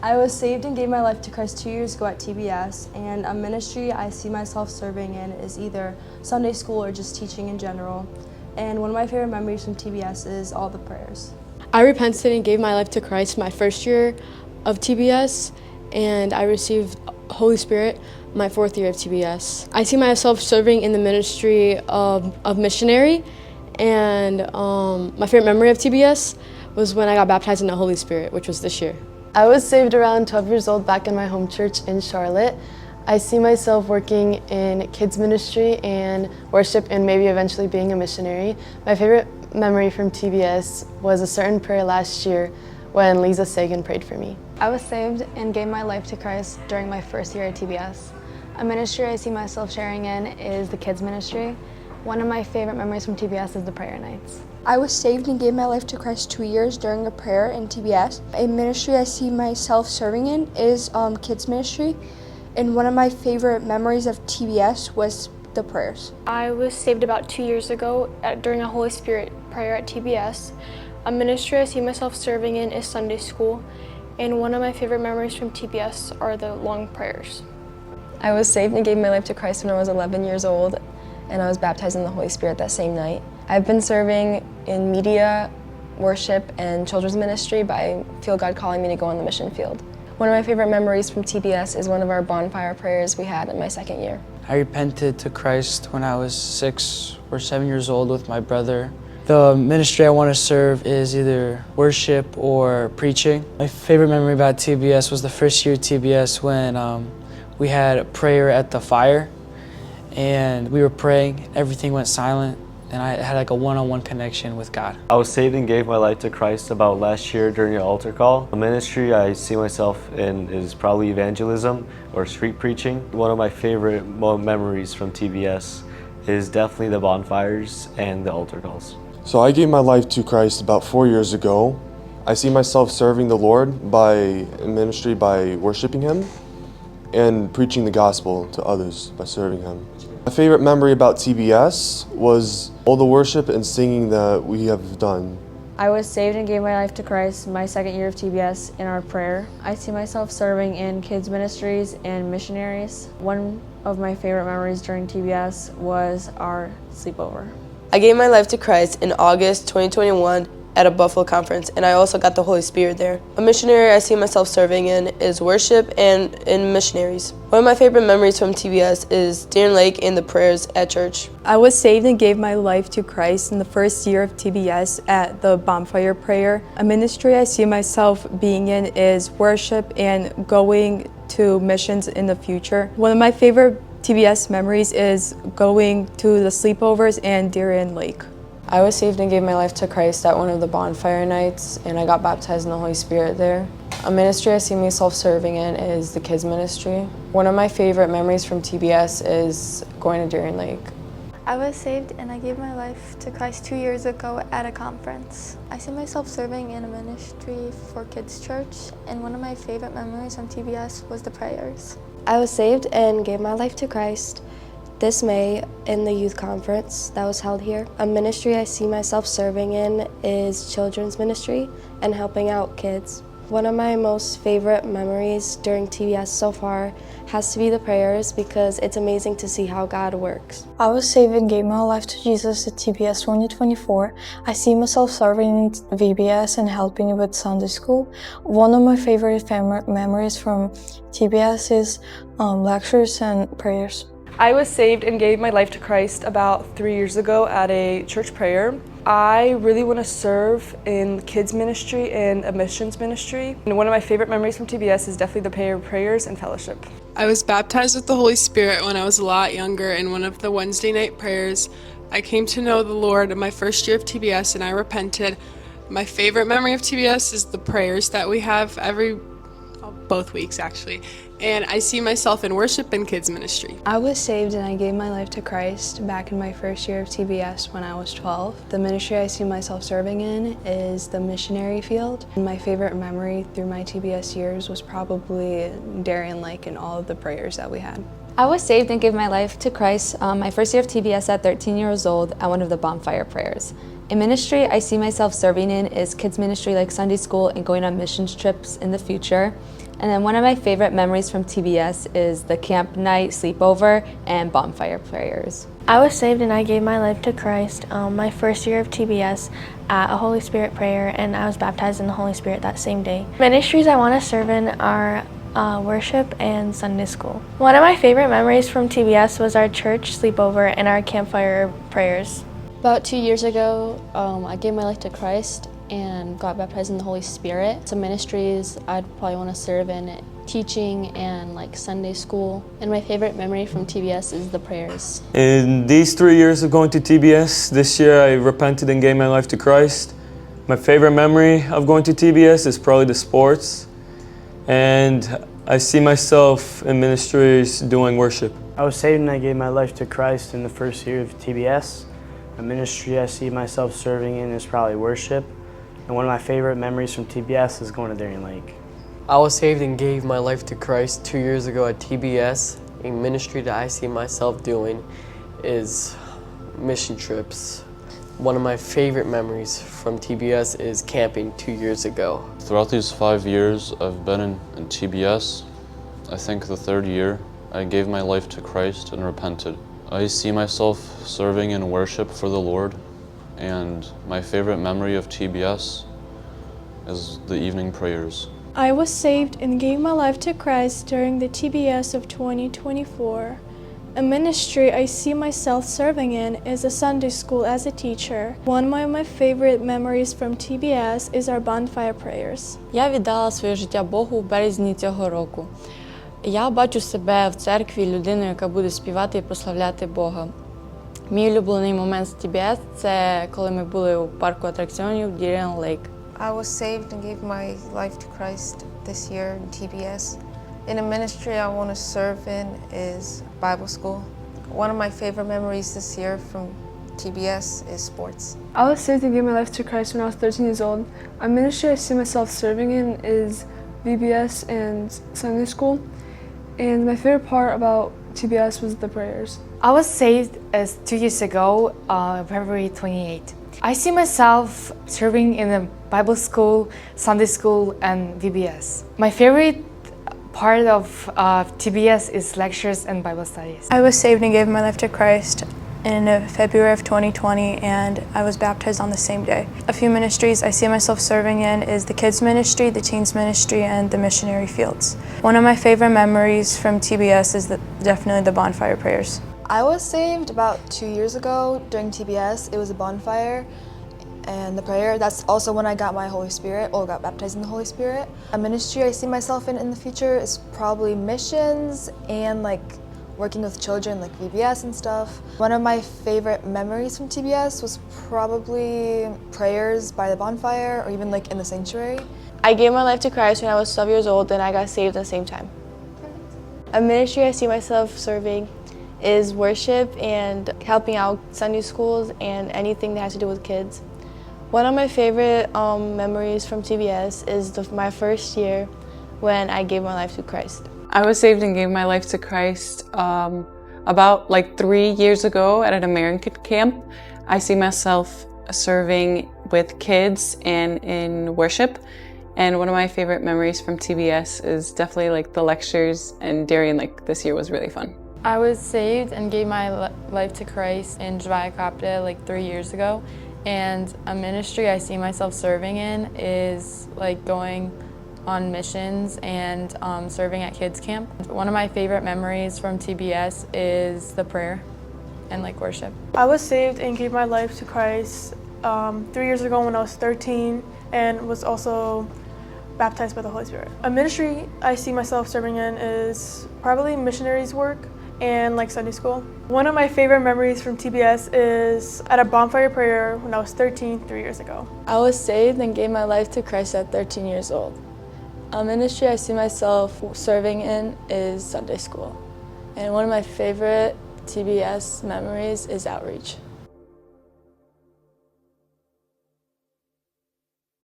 I was saved and gave my life to Christ 2 years ago at TBS, and a ministry I see myself serving in is either Sunday school or just teaching in general. And one of my favorite memories from TBS is all the prayers. I repented and gave my life to Christ my first year of TBS, and I received Holy Spirit my fourth year of TBS. I see myself serving in the ministry of missionary, and my favorite memory of TBS was when I got baptized in the Holy Spirit, which was this year. I was saved around 12 years old back in my home church in Charlotte. I see myself working in kids ministry and worship and maybe eventually being a missionary. My favorite memory from TBS was a certain prayer last year when Lisa Sagan prayed for me. I was saved and gave my life to Christ during my first year at TBS. A ministry I see myself sharing in is the kids ministry. One of my favorite memories from TBS is the prayer nights. I was saved and gave my life to Christ 2 years during a prayer in TBS. A ministry I see myself serving in is kids ministry, and one of my favorite memories of TBS was the prayers. I was saved about 2 years ago during a Holy Spirit prayer at TBS. A ministry I see myself serving in is Sunday school, and one of my favorite memories from TBS are the long prayers. I was saved and gave my life to Christ when I was 11 years old, and I was baptized in the Holy Spirit that same night. I've been serving in media, worship, and children's ministry, but I feel God calling me to go on the mission field. One of my favorite memories from TBS is one of our bonfire prayers we had in my second year. I repented to Christ when I was 6 or 7 years old with my brother. The ministry I want to serve is either worship or preaching. My favorite memory about TBS was the first year of TBS when we had a prayer at the fire, and we were praying, everything went silent, and I had like a one-on-one connection with God. I was saved and gave my life to Christ about last year during an altar call. The ministry I see myself in is probably evangelism or street preaching. One of my favorite memories from TBS is definitely the bonfires and the altar calls. So I gave my life to Christ about 4 years ago. I see myself serving the Lord by ministry by worshiping Him and preaching the gospel to others by serving Him. My favorite memory about TBS was all the worship and singing that we have done. I was saved and gave my life to Christ my second year of TBS in our prayer. I see myself serving in kids ministries and missionaries. One of my favorite memories during TBS was our sleepover. I gave my life to Christ in August 2021 at a Buffalo conference, and I also got the Holy Spirit there. A missionary I see myself serving in is worship and in missionaries. One of my favorite memories from TBS is Deer Lake and the prayers at church. I was saved and gave my life to Christ in the first year of TBS at the bonfire prayer. A ministry I see myself being in is worship and going to missions in the future. One of my favorite TBS memories is going to the sleepovers and Deer Lake. I was saved and gave my life to Christ at one of the bonfire nights, and I got baptized in the Holy Spirit there. A ministry I see myself serving in is the kids ministry. One of my favorite memories from TBS is going to Deer Lake. I was saved and I gave my life to Christ 2 years ago at a conference. I see myself serving in a ministry for kids church, and one of my favorite memories from TBS was the prayers. I was saved and gave my life to Christ this May in the youth conference that was held here. A ministry I see myself serving in is children's ministry and helping out kids. One of my most favorite memories during TBS so far has to be the prayers, because it's amazing to see how God works. I was saved and gave my life to Jesus at TBS 2024. I see myself serving in VBS and helping with Sunday school. One of my favorite memories from TBS is lectures and prayers. I was saved and gave my life to Christ about 3 years ago at a church prayer. I really want to serve in kids ministry and a missions ministry. And one of my favorite memories from TBS is definitely the prayers and fellowship. I was baptized with the Holy Spirit when I was a lot younger in one of the Wednesday night prayers. I came to know the Lord in my first year of TBS, and I repented. My favorite memory of TBS is the prayers that we have both weeks actually, and I see myself in worship and kids ministry. I was saved and I gave my life to Christ back in my first year of TBS when I was 12. The ministry I see myself serving in is the missionary field. My favorite memory through my TBS years was probably Darien Lake and all of the prayers that we had. I was saved and gave my life to Christ my first year of TBS at 13 years old at one of the bonfire prayers. A ministry I see myself serving in is kids ministry like Sunday school and going on missions trips in the future. And then one of my favorite memories from TBS is the camp night sleepover and bonfire prayers. I was saved and I gave my life to Christ my first year of TBS at a Holy Spirit prayer, and I was baptized in the Holy Spirit that same day. Ministries I want to serve in are worship and Sunday school. One of my favorite memories from TBS was our church sleepover and our campfire prayers. About 2 years ago, I gave my life to Christ and got baptized in the Holy Spirit. Some ministries I'd probably want to serve in, teaching and like Sunday school. And my favorite memory from TBS is the prayers. In these 3 years of going to TBS, this year I repented and gave my life to Christ. My favorite memory of going to TBS is probably the sports. And I see myself in ministries doing worship. I was saved and I gave my life to Christ in the first year of TBS. A ministry I see myself serving in is probably worship. And one of my favorite memories from TBS is going to Darien Lake. I was saved and gave my life to Christ 2 years ago at TBS. A ministry that I see myself doing is mission trips. One of my favorite memories from TBS is camping 2 years ago. Throughout these 5 years I've been in TBS, I think the third year, I gave my life to Christ and repented. I see myself serving in worship for the Lord, and my favorite memory of TBS is the evening prayers. I was saved and gave my life to Christ during the TBS of 2024. A ministry I see myself serving in is a Sunday school as a teacher. One of my favorite memories from TBS is our bonfire prayers. Я віддала своє життя Богу в березні цього року. Я бачу себе в церкві людиною, яка буде співати і прославляти Бога. Мій улюблений момент з TBS – це коли ми були у парку атракціонів Darien Lake. I was saved and gave my life to Christ this year in TBS. In a ministry I want to serve in is Bible school. One of my favorite memories this year from TBS is sports. I was saved and gave my life to Christ when I was 13 years old. A ministry I see myself serving in is VBS and Sunday school. And my favorite part about TBS was the prayers. I was saved 2 years ago, February 28. I see myself serving in a Bible school, Sunday school, and VBS. My favorite part of TBS is lectures and Bible studies. I was saved and gave my life to Christ in February of 2020, and I was baptized on the same day. A few ministries I see myself serving in is the kids ministry, the teens ministry, and the missionary fields. One of my favorite memories from TBS is definitely the bonfire prayers. I was saved about 2 years ago during TBS. It was a bonfire and the prayer. That's also when I got my Holy Spirit, or got baptized in the Holy Spirit. A ministry I see myself in the future is probably missions and like working with children like VBS and stuff. One of my favorite memories from TBS was probably prayers by the bonfire, or even like in the sanctuary. I gave my life to Christ when I was 12 years old, and I got saved at the same time. A ministry I see myself serving is worship and helping out Sunday schools and anything that has to do with kids. One of my favorite memories from TBS is my first year when I gave my life to Christ. I was saved and gave my life to Christ about 3 years ago at an American camp. I see myself serving with kids and in worship. And one of my favorite memories from TBS is definitely the lectures, and Darien Lake this year was really fun. I was saved and gave my life to Christ in Javaikapta 3 years ago. And a ministry I see myself serving in is going on missions and serving at kids camp. One of my favorite memories from TBS is the prayer and worship. I was saved and gave my life to Christ 3 years ago when I was 13, and was also baptized by the Holy Spirit. A ministry I see myself serving in is probably missionaries work and Sunday school. One of my favorite memories from TBS is at a bonfire prayer when I was 13, 3 years ago. I was saved and gave my life to Christ at 13 years old. A ministry I see myself serving in is Sunday school. And one of my favorite TBS memories is outreach.